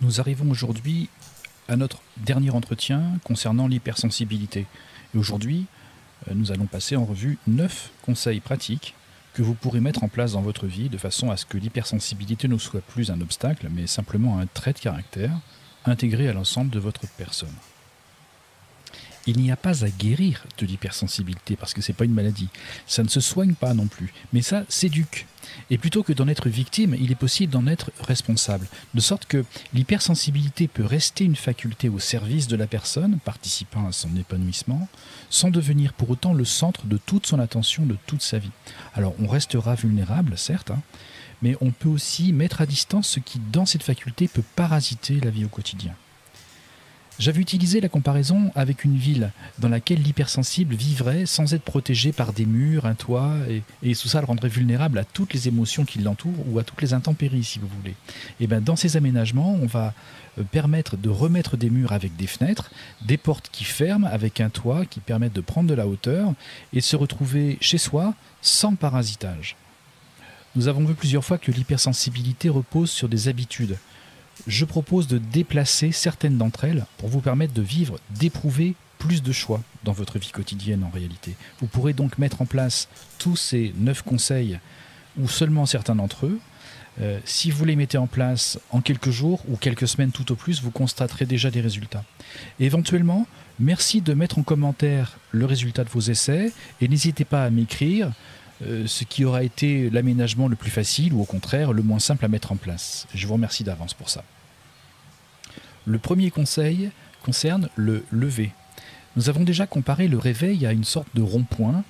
Nous arrivons aujourd'hui à notre dernier entretien concernant l'hypersensibilité. Et aujourd'hui, nous allons passer en revue 9 conseils pratiques que vous pourrez mettre en place dans votre vie de façon à ce que l'hypersensibilité ne soit plus un obstacle, mais simplement un trait de caractère intégré à l'ensemble de votre personne. Il n'y a pas à guérir de l'hypersensibilité parce que ce n'est pas une maladie. Ça ne se soigne pas non plus, mais ça s'éduque. Et plutôt que d'en être victime, il est possible d'en être responsable. De sorte que l'hypersensibilité peut rester une faculté au service de la personne, participant à son épanouissement, sans devenir pour autant le centre de toute son attention, de toute sa vie. Alors on restera vulnérable, certes, mais on peut aussi mettre à distance ce qui, dans cette faculté, peut parasiter la vie au quotidien. J'avais utilisé la comparaison avec une ville dans laquelle l'hypersensible vivrait sans être protégé par des murs, un toit, et tout ça le rendrait vulnérable à toutes les émotions qui l'entourent ou à toutes les intempéries, si vous voulez. Et bien, dans ces aménagements, on va permettre de remettre des murs avec des fenêtres, des portes qui ferment avec un toit qui permettent de prendre de la hauteur et se retrouver chez soi sans parasitage. Nous avons vu plusieurs fois que l'hypersensibilité repose sur des habitudes. Je propose de déplacer certaines d'entre elles pour vous permettre de vivre, d'éprouver plus de choix dans votre vie quotidienne en réalité. Vous pourrez donc mettre en place tous ces 9 conseils ou seulement certains d'entre eux. Si vous les mettez en place en quelques jours ou quelques semaines tout au plus, vous constaterez déjà des résultats. Et éventuellement, merci de mettre en commentaire le résultat de vos essais et n'hésitez pas à m'écrire ce qui aura été l'aménagement le plus facile ou au contraire le moins simple à mettre en place. Je vous remercie d'avance pour ça. Le premier conseil concerne le lever. Nous avons déjà comparé le réveil à une sorte de rond-point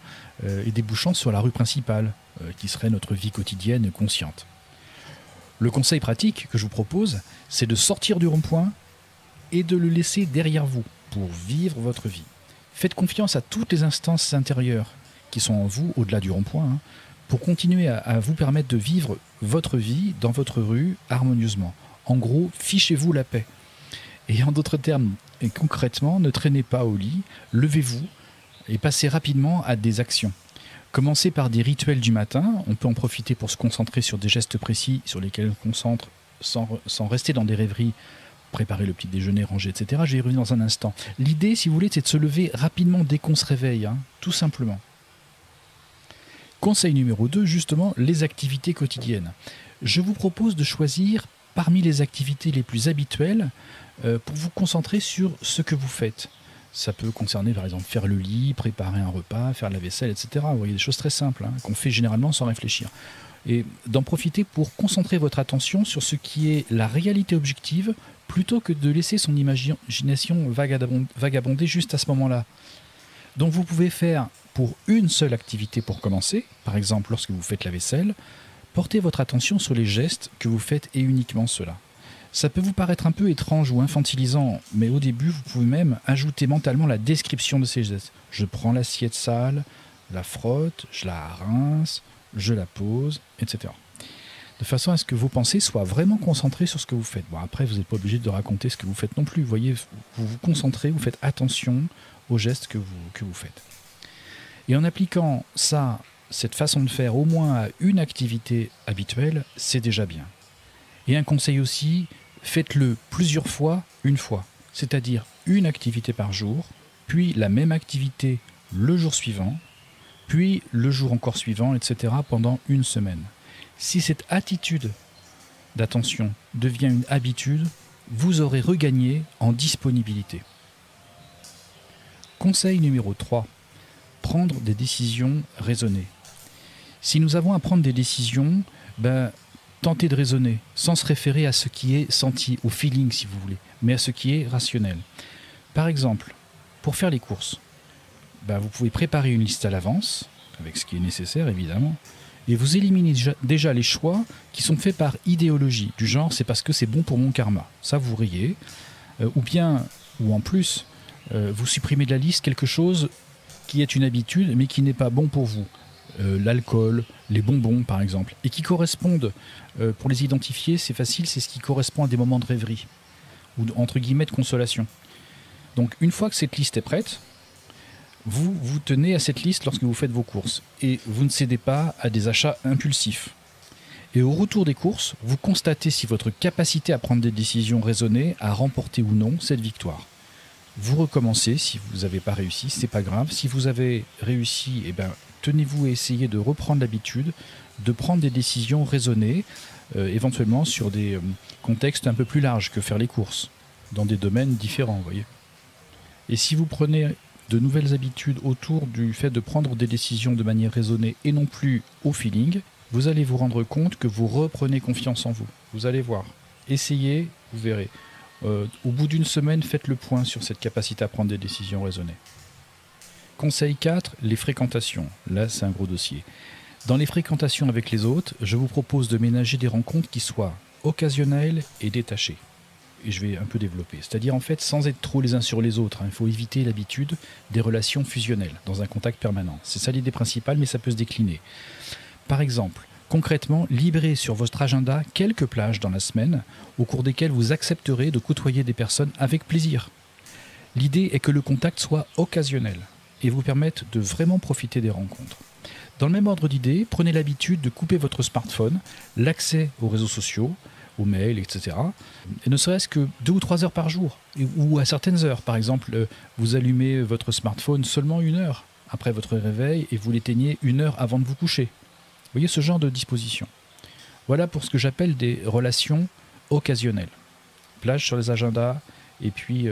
et débouchant sur la rue principale, qui serait notre vie quotidienne consciente. Le conseil pratique que je vous propose, c'est de sortir du rond-point et de le laisser derrière vous pour vivre votre vie. Faites confiance à toutes les instances intérieures qui sont en vous, au-delà du rond-point, pour continuer à vous permettre de vivre votre vie dans votre rue harmonieusement. En gros, fichez-vous la paix. Et en d'autres termes, et concrètement, ne traînez pas au lit, levez-vous et passez rapidement à des actions. Commencez par des rituels du matin, on peut en profiter pour se concentrer sur des gestes précis sur lesquels on concentre sans rester dans des rêveries, préparer le petit déjeuner, ranger, etc. Je vais y revenir dans un instant. L'idée, si vous voulez, c'est de se lever rapidement dès qu'on se réveille, tout simplement. Conseil numéro 2, justement, les activités quotidiennes. Je vous propose de choisir parmi les activités les plus habituelles pour vous concentrer sur ce que vous faites. Ça peut concerner par exemple faire le lit, préparer un repas, faire la vaisselle, etc. Vous voyez, des choses très simples qu'on fait généralement sans réfléchir. Et d'en profiter pour concentrer votre attention sur ce qui est la réalité objective plutôt que de laisser son imagination vagabonder juste à ce moment-là. Donc vous pouvez faire pour une seule activité pour commencer, par exemple lorsque vous faites la vaisselle, portez votre attention sur les gestes que vous faites et uniquement cela. Ça peut vous paraître un peu étrange ou infantilisant, mais au début vous pouvez même ajouter mentalement la description de ces gestes. Je prends l'assiette sale, la frotte, je la rince, je la pose, etc. De façon à ce que vos pensées soient vraiment concentrées sur ce que vous faites. Bon, après vous n'êtes pas obligé de raconter ce que vous faites non plus. Vous voyez, vous vous concentrez, vous faites attention aux gestes que vous faites. Et en appliquant cette façon de faire au moins à une activité habituelle, c'est déjà bien. Et un conseil aussi, faites-le plusieurs fois, une fois. C'est-à-dire une activité par jour, puis la même activité le jour suivant, puis le jour encore suivant, etc. pendant une semaine. Si cette attitude d'attention devient une habitude, vous aurez regagné en disponibilité. Conseil numéro 3. Prendre des décisions raisonnées. Si nous avons à prendre des décisions, tentez de raisonner, sans se référer à ce qui est senti, au feeling si vous voulez, mais à ce qui est rationnel. Par exemple, pour faire les courses, vous pouvez préparer une liste à l'avance, avec ce qui est nécessaire évidemment, et vous éliminez déjà les choix qui sont faits par idéologie, du genre c'est parce que c'est bon pour mon karma. Ça vous riez, ou en plus, vous supprimez de la liste quelque chose qui est une habitude mais qui n'est pas bon pour vous. L'alcool, les bonbons par exemple, et qui correspondent, pour les identifier c'est facile, c'est ce qui correspond à des moments de rêverie, ou entre guillemets de consolation. Donc une fois que cette liste est prête, vous vous tenez à cette liste lorsque vous faites vos courses, et vous ne cédez pas à des achats impulsifs. Et au retour des courses, vous constatez si votre capacité à prendre des décisions raisonnées a remporté ou non cette victoire. Vous recommencez, si vous n'avez pas réussi, c'est pas grave. Si vous avez réussi, tenez-vous à essayer de reprendre l'habitude de prendre des décisions raisonnées, éventuellement sur des contextes un peu plus larges que faire les courses, dans des domaines différents, vous voyez. Et si vous prenez de nouvelles habitudes autour du fait de prendre des décisions de manière raisonnée et non plus au feeling, vous allez vous rendre compte que vous reprenez confiance en vous. Vous allez voir. Essayez, vous verrez. Au bout d'une semaine, faites le point sur cette capacité à prendre des décisions raisonnées. Conseil 4, les fréquentations. Là, c'est un gros dossier. Dans les fréquentations avec les autres, je vous propose de ménager des rencontres qui soient occasionnelles et détachées. Et je vais un peu développer. C'est-à-dire, en fait, sans être trop les uns sur les autres. Il faut éviter l'habitude des relations fusionnelles dans un contact permanent. C'est ça l'idée principale, mais ça peut se décliner. Par exemple, concrètement, libérez sur votre agenda quelques plages dans la semaine au cours desquelles vous accepterez de côtoyer des personnes avec plaisir. L'idée est que le contact soit occasionnel et vous permette de vraiment profiter des rencontres. Dans le même ordre d'idée, prenez l'habitude de couper votre smartphone, l'accès aux réseaux sociaux, aux mails, etc. Et ne serait-ce que 2 ou 3 heures par jour, ou à certaines heures. Par exemple, vous allumez votre smartphone seulement 1 heure après votre réveil et vous l'éteignez 1 heure avant de vous coucher. Vous voyez ce genre de disposition. Voilà pour ce que j'appelle des relations occasionnelles. Plage sur les agendas et puis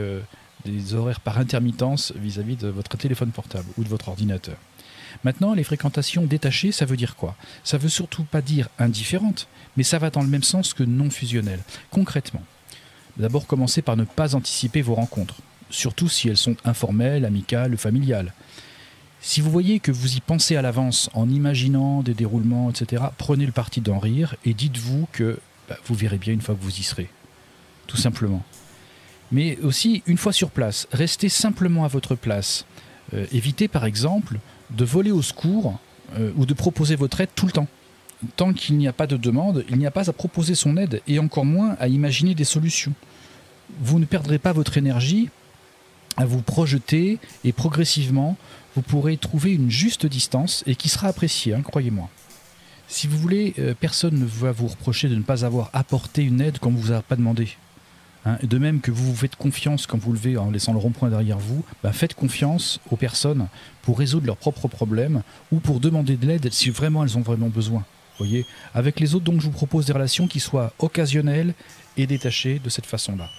des horaires par intermittence vis-à-vis de votre téléphone portable ou de votre ordinateur. Maintenant, les fréquentations détachées, ça veut dire quoi? Ça veut surtout pas dire indifférentes, mais ça va dans le même sens que non fusionnelles. Concrètement, d'abord commencez par ne pas anticiper vos rencontres, surtout si elles sont informelles, amicales, familiales. Si vous voyez que vous y pensez à l'avance en imaginant des déroulements, etc., prenez le parti d'en rire et dites-vous que vous verrez bien une fois que vous y serez. Tout simplement. Mais aussi, une fois sur place, restez simplement à votre place. Évitez par exemple de voler au secours ou de proposer votre aide tout le temps. Tant qu'il n'y a pas de demande, il n'y a pas à proposer son aide et encore moins à imaginer des solutions. Vous ne perdrez pas votre énergie à vous projeter et progressivement, vous pourrez trouver une juste distance et qui sera appréciée, croyez-moi. Si vous voulez, personne ne va vous reprocher de ne pas avoir apporté une aide quand on ne vous a pas demandé. De même que vous vous faites confiance quand vous levez en laissant le rond-point derrière vous, faites confiance aux personnes pour résoudre leurs propres problèmes ou pour demander de l'aide si vraiment elles ont vraiment besoin. Voyez, avec les autres, donc, je vous propose des relations qui soient occasionnelles et détachées de cette façon-là.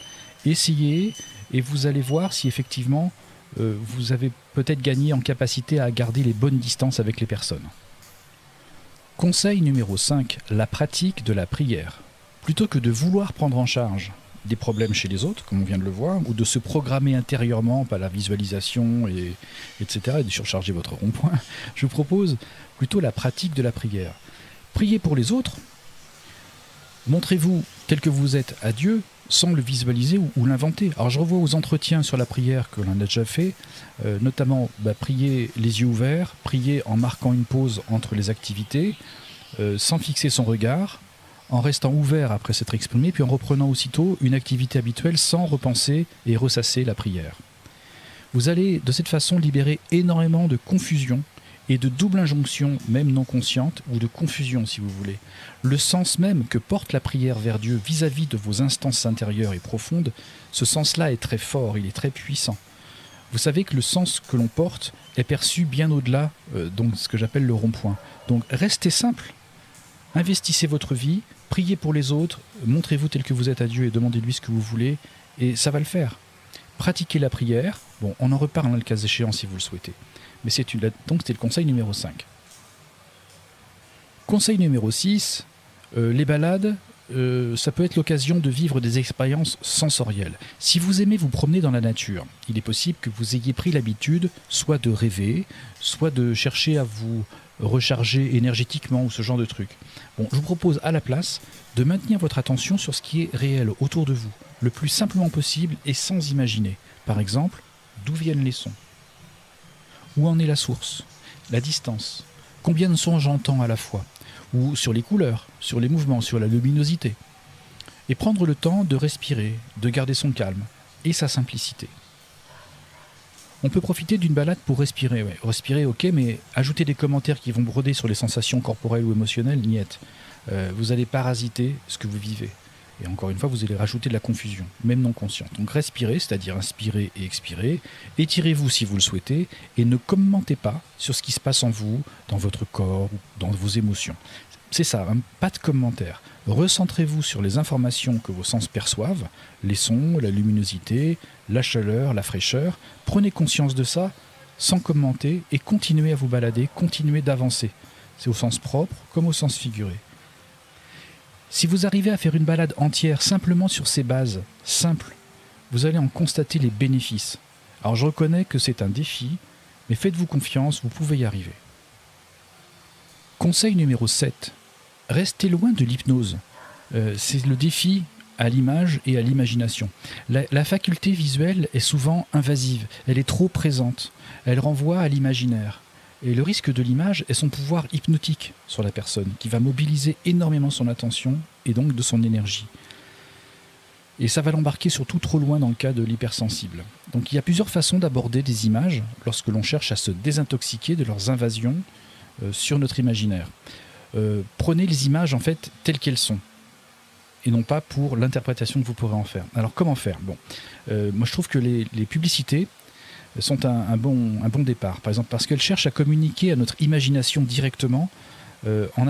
Essayez et vous allez voir si effectivement vous avez peut-être gagné en capacité à garder les bonnes distances avec les personnes. Conseil numéro 5, la pratique de la prière. Plutôt que de vouloir prendre en charge des problèmes chez les autres, comme on vient de le voir, ou de se programmer intérieurement par la visualisation, etc., et de surcharger votre rond-point, je vous propose plutôt la pratique de la prière. Priez pour les autres, montrez-vous tel que vous êtes à Dieu, sans le visualiser ou l'inventer. Alors je revois aux entretiens sur la prière que l'on a déjà fait, notamment prier les yeux ouverts, prier en marquant une pause entre les activités, sans fixer son regard, en restant ouvert après s'être exprimé, puis en reprenant aussitôt une activité habituelle sans repenser et ressasser la prière. Vous allez de cette façon libérer énormément de confusion et de double injonction, même non consciente, ou de confusion si vous voulez. Le sens même que porte la prière vers Dieu vis-à-vis de vos instances intérieures et profondes, ce sens-là est très fort, il est très puissant. Vous savez que le sens que l'on porte est perçu bien au-delà de ce que j'appelle le rond-point. Donc restez simple, investissez votre vie, priez pour les autres, montrez-vous tel que vous êtes à Dieu et demandez-lui ce que vous voulez, et ça va le faire. Pratiquez la prière, bon, on en reparle le cas échéant si vous le souhaitez. Mais donc c'était le conseil numéro 5. Conseil numéro 6, les balades, ça peut être l'occasion de vivre des expériences sensorielles. Si vous aimez vous promener dans la nature, il est possible que vous ayez pris l'habitude soit de rêver, soit de chercher à vous recharger énergétiquement ou ce genre de truc. Bon, je vous propose à la place de maintenir votre attention sur ce qui est réel autour de vous, le plus simplement possible et sans imaginer. Par exemple, d'où viennent les sons? Où en est la source? La distance? Combien de sons j'entends à la fois? Ou sur les couleurs, sur les mouvements, sur la luminosité? Et prendre le temps de respirer, de garder son calme et sa simplicité. On peut profiter d'une balade pour respirer. Ouais. Respirer, ok, mais ajouter des commentaires qui vont broder sur les sensations corporelles ou émotionnelles, niette. vous allez parasiter ce que vous vivez. Et encore une fois, vous allez rajouter de la confusion, même non consciente. Donc respirez, c'est-à-dire inspirez et expirez. Étirez-vous si vous le souhaitez et ne commentez pas sur ce qui se passe en vous, dans votre corps ou dans vos émotions. C'est ça, hein, pas de commentaires. Recentrez-vous sur les informations que vos sens perçoivent, les sons, la luminosité, la chaleur, la fraîcheur. Prenez conscience de ça sans commenter et continuez à vous balader, continuez d'avancer. C'est au sens propre comme au sens figuré. Si vous arrivez à faire une balade entière simplement sur ces bases simples, vous allez en constater les bénéfices. Alors je reconnais que c'est un défi, mais faites-vous confiance, vous pouvez y arriver. Conseil numéro 7. Restez loin de l'hypnose. C'est le défi à l'image et à l'imagination. La faculté visuelle est souvent invasive, elle est trop présente, elle renvoie à l'imaginaire. Et le risque de l'image est son pouvoir hypnotique sur la personne, qui va mobiliser énormément son attention et donc de son énergie. Et ça va l'embarquer surtout trop loin dans le cas de l'hypersensible. Donc il y a plusieurs façons d'aborder des images lorsque l'on cherche à se désintoxiquer de leurs invasions sur notre imaginaire. Prenez les images en fait telles qu'elles sont, et non pas pour l'interprétation que vous pourrez en faire. Alors comment faire ? Moi je trouve que les publicités sont un bon départ, par exemple parce qu'elles cherchent à communiquer à notre imagination directement en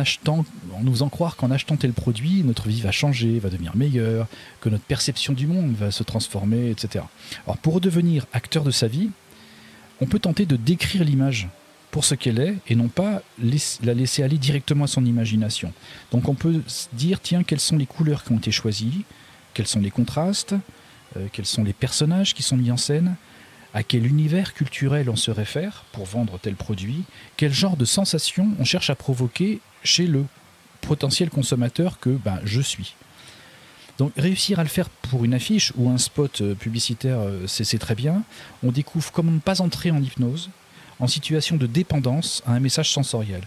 nous faisant croire qu'en achetant tel produit, notre vie va changer, va devenir meilleure, que notre perception du monde va se transformer, etc. Alors pour redevenir acteur de sa vie, on peut tenter de décrire l'image pour ce qu'elle est et non pas la laisser aller directement à son imagination. Donc on peut se dire, tiens, quelles sont les couleurs qui ont été choisies, quels sont les contrastes, quels sont les personnages qui sont mis en scène, à quel univers culturel on se réfère pour vendre tel produit, quel genre de sensation on cherche à provoquer chez le potentiel consommateur que je suis. Donc réussir à le faire pour une affiche ou un spot publicitaire, c'est très bien. On découvre comment ne pas entrer en hypnose, en situation de dépendance à un message sensoriel.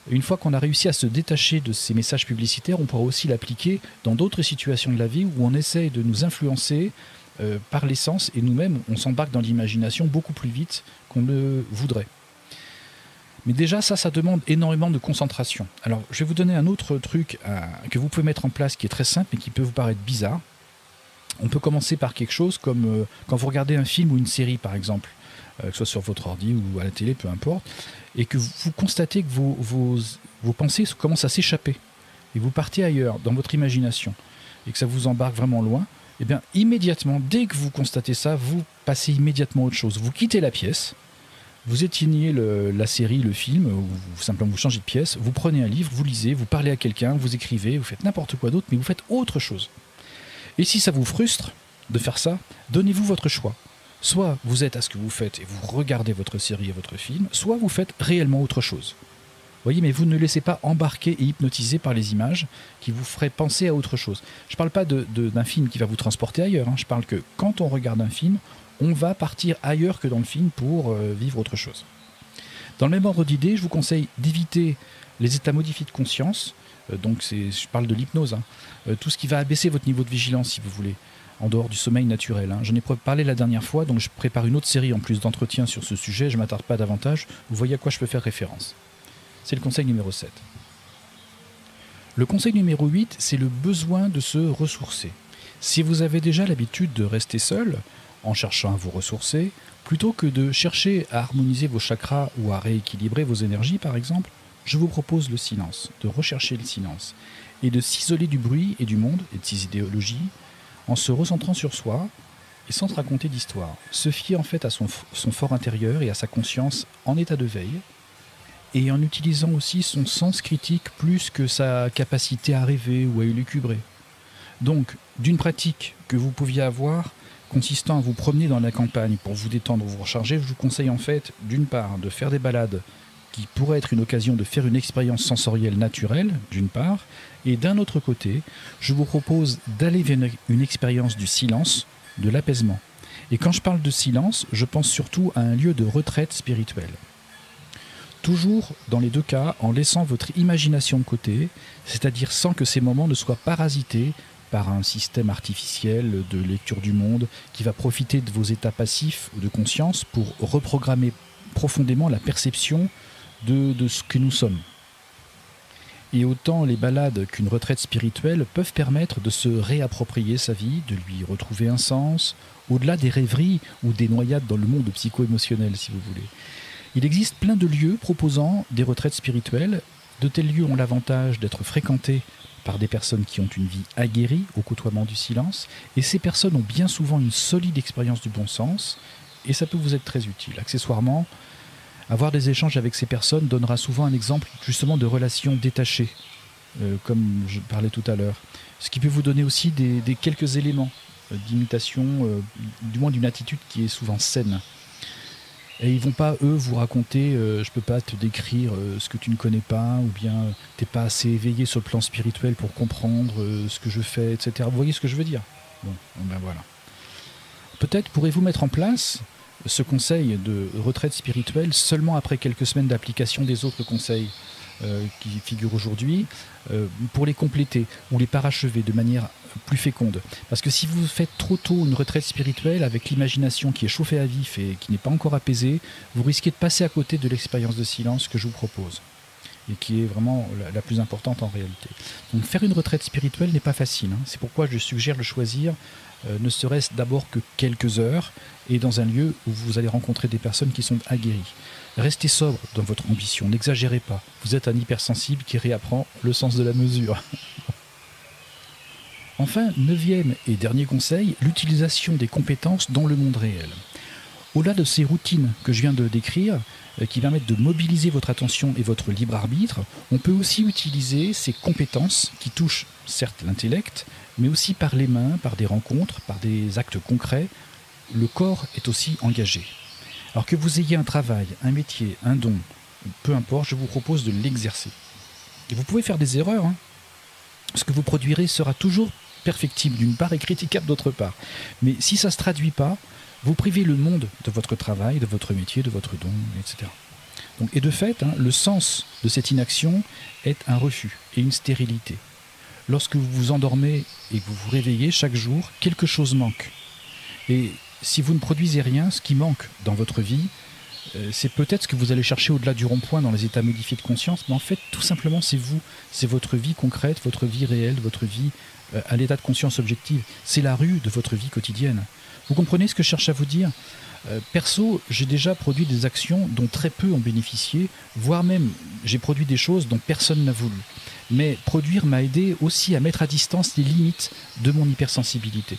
Une fois qu'on a réussi à se détacher de ces messages publicitaires, on pourra aussi l'appliquer dans d'autres situations de la vie où on essaye de nous influencer par les sens, et nous-mêmes, on s'embarque dans l'imagination beaucoup plus vite qu'on le voudrait. Mais déjà, ça demande énormément de concentration. Alors, je vais vous donner un autre truc que vous pouvez mettre en place qui est très simple et qui peut vous paraître bizarre. On peut commencer par quelque chose comme quand vous regardez un film ou une série, par exemple, que ce soit sur votre ordi ou à la télé, peu importe, et que vous constatez que vos pensées commencent à s'échapper, et vous partez ailleurs, dans votre imagination, et que ça vous embarque vraiment loin. Eh bien, immédiatement, dès que vous constatez ça, vous passez immédiatement à autre chose. Vous quittez la pièce, vous éteignez la série, le film, ou simplement vous changez de pièce, vous prenez un livre, vous lisez, vous parlez à quelqu'un, vous écrivez, vous faites n'importe quoi d'autre, mais vous faites autre chose. Et si ça vous frustre de faire ça, donnez-vous votre choix. Soit vous êtes à ce que vous faites et vous regardez votre série et votre film, soit vous faites réellement autre chose. Voyez, mais vous ne laissez pas embarquer et hypnotiser par les images qui vous feraient penser à autre chose. Je ne parle pas d'un film qui va vous transporter ailleurs. Je parle que quand on regarde un film, on va partir ailleurs que dans le film pour vivre autre chose. Dans le même ordre d'idée, je vous conseille d'éviter les états modifiés de conscience. Je parle de l'hypnose. Tout ce qui va abaisser votre niveau de vigilance, si vous voulez, en dehors du sommeil naturel. J'en ai parlé la dernière fois, donc je prépare une autre série en plus d'entretiens sur ce sujet. Je ne m'attarde pas davantage. Vous voyez à quoi je peux faire référence. C'est le conseil numéro 7. Le conseil numéro 8, c'est le besoin de se ressourcer. Si vous avez déjà l'habitude de rester seul, en cherchant à vous ressourcer, plutôt que de chercher à harmoniser vos chakras ou à rééquilibrer vos énergies par exemple, je vous propose le silence, de rechercher le silence, et de s'isoler du bruit et du monde et de ses idéologies, en se recentrant sur soi et sans se raconter d'histoire. Se fier en fait à son fort intérieur et à sa conscience en état de veille, et en utilisant aussi son sens critique plus que sa capacité à rêver ou à élucubrer. Donc, d'une pratique que vous pouviez avoir consistant à vous promener dans la campagne pour vous détendre ou vous recharger, je vous conseille en fait, d'une part, de faire des balades qui pourraient être une occasion de faire une expérience sensorielle naturelle, d'une part, et d'un autre côté, je vous propose d'aller vers une expérience du silence, de l'apaisement. Et quand je parle de silence, je pense surtout à un lieu de retraite spirituelle. Toujours, dans les deux cas, en laissant votre imagination de côté, c'est-à-dire sans que ces moments ne soient parasités par un système artificiel de lecture du monde qui va profiter de vos états passifs ou de conscience pour reprogrammer profondément la perception de ce que nous sommes. Et autant les balades qu'une retraite spirituelle peuvent permettre de se réapproprier sa vie, de lui retrouver un sens, au-delà des rêveries ou des noyades dans le monde psycho-émotionnel, si vous voulez. Il existe plein de lieux proposant des retraites spirituelles. De tels lieux ont l'avantage d'être fréquentés par des personnes qui ont une vie aguerrie au côtoiement du silence, et ces personnes ont bien souvent une solide expérience du bon sens, et ça peut vous être très utile. Accessoirement, avoir des échanges avec ces personnes donnera souvent un exemple justement de relations détachées, comme je parlais tout à l'heure. Ce qui peut vous donner aussi des quelques éléments d'imitation, du moins d'une attitude qui est souvent saine. Et ils vont pas, eux, vous raconter je peux pas te décrire ce que tu ne connais pas, ou bien t'es pas assez éveillé sur le plan spirituel pour comprendre ce que je fais, etc. Vous voyez ce que je veux dire? Bon, ben voilà. Peut-être pourrez-vous mettre en place ce conseil de retraite spirituelle seulement après quelques semaines d'application des autres conseils qui figurent aujourd'hui, pour les compléter ou les parachever de manière plus féconde. Parce que si vous faites trop tôt une retraite spirituelle avec l'imagination qui est chauffée à vif et qui n'est pas encore apaisée, vous risquez de passer à côté de l'expérience de silence que je vous propose, et qui est vraiment la plus importante en réalité. Donc faire une retraite spirituelle n'est pas facile, hein. C'est pourquoi je suggère de choisir ne serait-ce d'abord que quelques heures, et dans un lieu où vous allez rencontrer des personnes qui sont aguerries. Restez sobre dans votre ambition, n'exagérez pas. Vous êtes un hypersensible qui réapprend le sens de la mesure. Enfin, 9e et dernier conseil, l'utilisation des compétences dans le monde réel. Au-delà de ces routines que je viens de décrire, qui permettent de mobiliser votre attention et votre libre arbitre, on peut aussi utiliser ces compétences qui touchent certes l'intellect, mais aussi par les mains, par des rencontres, par des actes concrets. Le corps est aussi engagé. Alors que vous ayez un travail, un métier, un don, peu importe, je vous propose de l'exercer. Et vous pouvez faire des erreurs, hein. Ce que vous produirez sera toujours perfectible d'une part et critiquable d'autre part. Mais si ça ne se traduit pas, vous privez le monde de votre travail, de votre métier, de votre don, etc. Donc, et de fait, hein, le sens de cette inaction est un refus et une stérilité. Lorsque vous vous endormez et que vous vous réveillez chaque jour, quelque chose manque. Et si vous ne produisez rien, ce qui manque dans votre vie, c'est peut-être ce que vous allez chercher au-delà du rond-point dans les états modifiés de conscience, mais en fait, tout simplement, c'est vous. C'est votre vie concrète, votre vie réelle, votre vie à l'état de conscience objective. C'est la rue de votre vie quotidienne. Vous comprenez ce que je cherche à vous dire ? Perso, j'ai déjà produit des actions dont très peu ont bénéficié, voire même j'ai produit des choses dont personne n'a voulu. Mais produire m'a aidé aussi à mettre à distance les limites de mon hypersensibilité.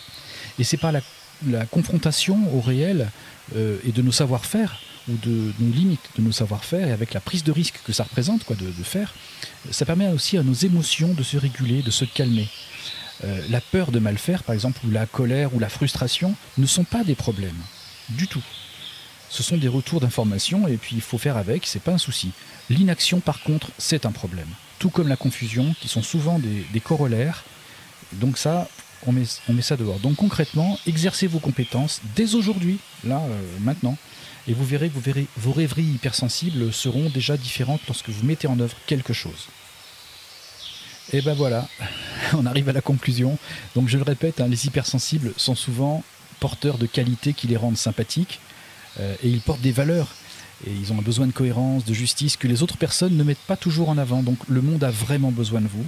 Et c'est par la confrontation au réel et de nos savoir-faire, ou de nos limites de nos savoir-faire, et avec la prise de risque que ça représente, de faire, ça permet aussi à nos émotions de se réguler, de se calmer. La peur de mal faire, par exemple, ou la colère ou la frustration, ne sont pas des problèmes, du tout. Ce sont des retours d'informations, et puis il faut faire avec, c'est pas un souci. L'inaction, par contre, c'est un problème. Tout comme la confusion, qui sont souvent des corollaires. Donc ça, on met ça dehors. Donc concrètement, exercez vos compétences dès aujourd'hui, là, maintenant. Et vous verrez que vos rêveries hypersensibles seront déjà différentes lorsque vous mettez en œuvre quelque chose. Et ben voilà, on arrive à la conclusion. Donc je le répète, hein, les hypersensibles sont souvent porteurs de qualités qui les rendent sympathiques, et ils portent des valeurs. Et ils ont un besoin de cohérence, de justice que les autres personnes ne mettent pas toujours en avant. Donc le monde a vraiment besoin de vous.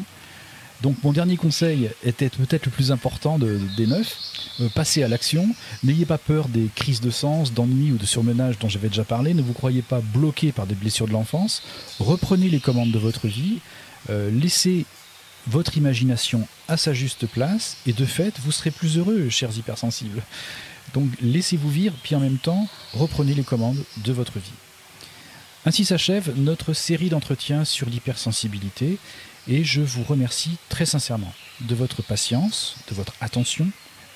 Donc mon dernier conseil était peut-être le plus important des 9, passez à l'action, n'ayez pas peur des crises de sens, d'ennui ou de surmenage dont j'avais déjà parlé, ne vous croyez pas bloqué par des blessures de l'enfance, reprenez les commandes de votre vie, laissez votre imagination à sa juste place, et de fait, vous serez plus heureux, chers hypersensibles. Donc laissez-vous vivre, puis en même temps, reprenez les commandes de votre vie. Ainsi s'achève notre série d'entretiens sur l'hypersensibilité, et je vous remercie très sincèrement de votre patience, de votre attention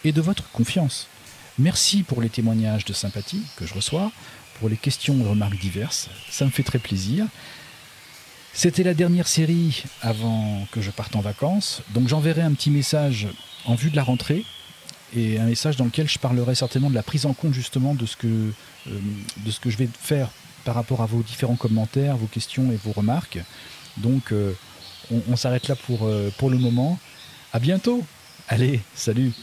et de votre confiance. Merci pour les témoignages de sympathie que je reçois, pour les questions et remarques diverses, ça me fait très plaisir. C'était la dernière série avant que je parte en vacances, donc j'enverrai un petit message en vue de la rentrée, et un message dans lequel je parlerai certainement de la prise en compte justement de ce que je vais faire par rapport à vos différents commentaires, vos questions et vos remarques. Donc on s'arrête là pour le moment. À bientôt. Allez, salut.